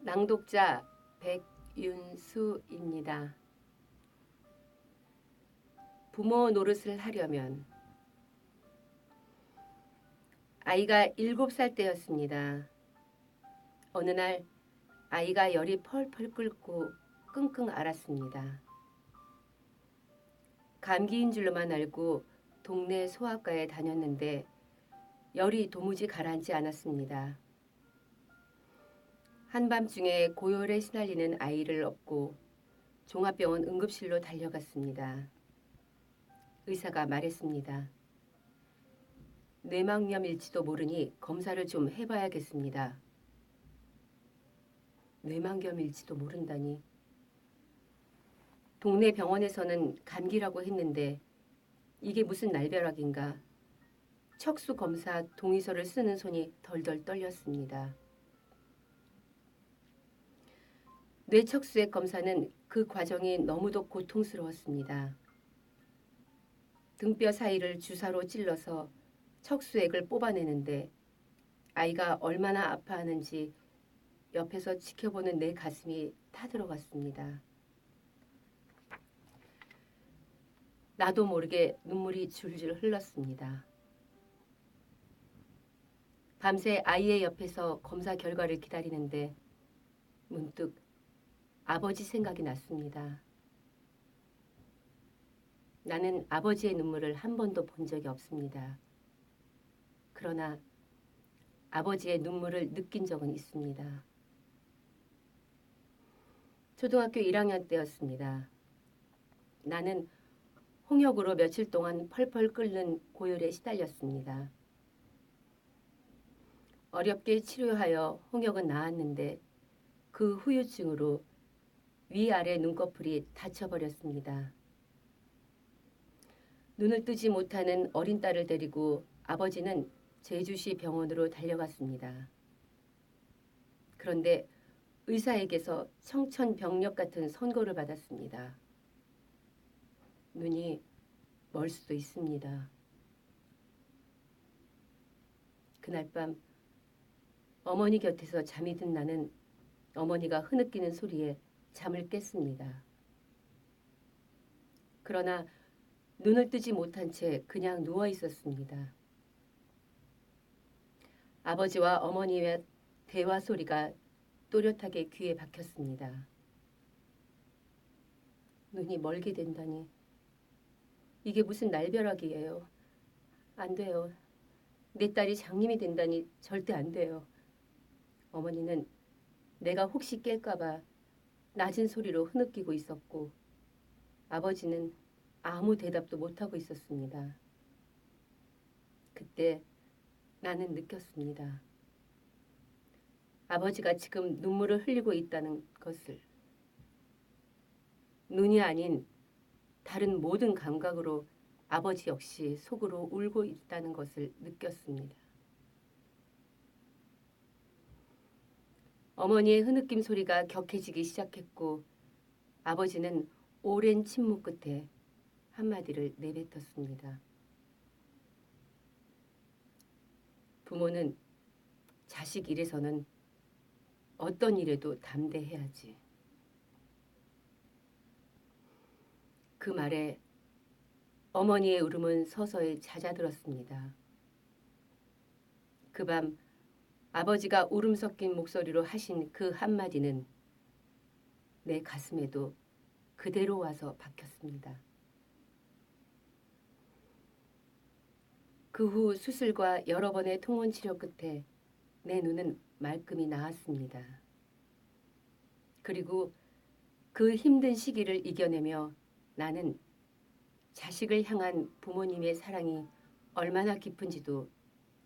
낭독자 백윤수입니다. 부모 노릇을 하려면 아이가 7살 때였습니다. 어느 날 아이가 열이 펄펄 끓고 끙끙 앓았습니다. 감기인 줄로만 알고 동네 소아과에 다녔는데 열이 도무지 가라앉지 않았습니다. 한밤중에 고열에 시달리는 아이를 업고 종합병원 응급실로 달려갔습니다. 의사가 말했습니다. 뇌망염일지도 모르니 검사를 좀 해봐야겠습니다. 뇌망염일지도 모른다니. 동네 병원에서는 감기라고 했는데 이게 무슨 날벼락인가. 척수 검사 동의서를 쓰는 손이 덜덜 떨렸습니다. 뇌척수액 검사는 그 과정이 너무도 고통스러웠습니다. 등뼈 사이를 주사로 찔러서 척수액을 뽑아내는데 아이가 얼마나 아파하는지 옆에서 지켜보는 내 가슴이 타들어갔습니다. 나도 모르게 눈물이 줄줄 흘렀습니다. 밤새 아이의 옆에서 검사 결과를 기다리는데 문득 아버지 생각이 났습니다. 나는 아버지의 눈물을 한 번도 본 적이 없습니다. 그러나 아버지의 눈물을 느낀 적은 있습니다. 초등학교 1학년 때였습니다. 나는 홍역으로 며칠 동안 펄펄 끓는 고열에 시달렸습니다. 어렵게 치료하여 홍역은 나았는데 그 후유증으로 위아래 눈꺼풀이 다쳐버렸습니다. 눈을 뜨지 못하는 어린 딸을 데리고 아버지는 제주시 병원으로 달려갔습니다. 그런데 의사에게서 청천벽력 같은 선고를 받았습니다. 눈이 멀 수도 있습니다. 그날 밤 어머니 곁에서 잠이 든 나는 어머니가 흐느끼는 소리에 잠을 깼습니다. 그러나 눈을 뜨지 못한 채 그냥 누워 있었습니다. 아버지와 어머니의 대화 소리가 또렷하게 귀에 박혔습니다. 눈이 멀게 된다니. 이게 무슨 날벼락이에요. 안 돼요. 내 딸이 장님이 된다니 절대 안 돼요. 어머니는 내가 혹시 깰까봐 낮은 소리로 흐느끼고 있었고 아버지는 아무 대답도 못하고 있었습니다. 그때 나는 느꼈습니다. 아버지가 지금 눈물을 흘리고 있다는 것을. 눈이 아닌 다른 모든 감각으로 아버지 역시 속으로 울고 있다는 것을 느꼈습니다. 어머니의 흐느낌 소리가 격해지기 시작했고 아버지는 오랜 침묵 끝에 한마디를 내뱉었습니다. 부모는 자식 일에서는 어떤 일에도 담대해야지. 그 말에 어머니의 울음은 서서히 잦아들었습니다. 그 밤 아버지가 울음 섞인 목소리로 하신 그 한마디는 내 가슴에도 그대로 와서 박혔습니다. 그 후 수술과 여러 번의 통원 치료 끝에 내 눈은 말끔히 나았습니다. 그리고 그 힘든 시기를 이겨내며 나는 자식을 향한 부모님의 사랑이 얼마나 깊은지도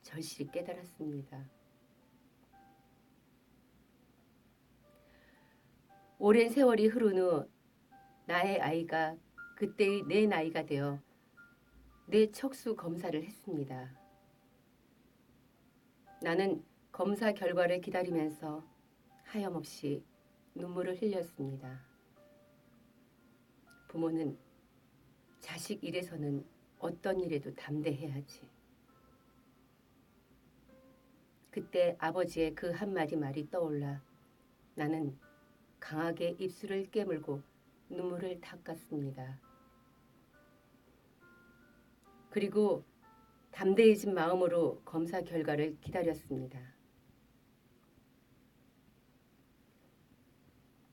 절실히 깨달았습니다. 오랜 세월이 흐른 후 나의 아이가 그때의 내 나이가 되어 뇌 척수 검사를 했습니다. 나는 검사 결과를 기다리면서 하염없이 눈물을 흘렸습니다. 부모는 자식 일에서는 어떤 일에도 담대해야지. 그때 아버지의 그 한마디 말이 떠올라 나는 강하게 입술을 깨물고 눈물을 닦았습니다. 그리고 담대해진 마음으로 검사 결과를 기다렸습니다.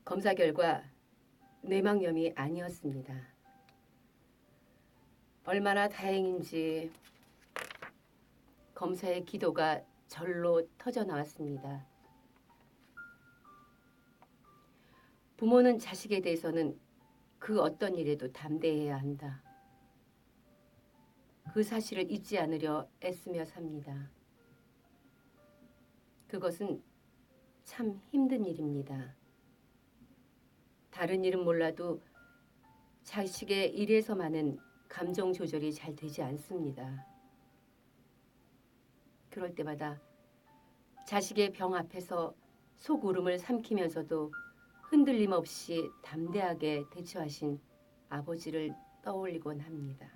검사 결과 뇌막염이 아니었습니다. 얼마나 다행인지 검사의 기도가 절로 터져 나왔습니다. 부모는 자식에 대해서는 그 어떤 일에도 담대해야 한다. 그 사실을 잊지 않으려 애쓰며 삽니다. 그것은 참 힘든 일입니다. 다른 일은 몰라도 자식의 일에서만은 감정 조절이 잘 되지 않습니다. 그럴 때마다 자식의 병 앞에서 속울음을 삼키면서도 흔들림 없이 담대하게 대처하신 아버지를 떠올리곤 합니다.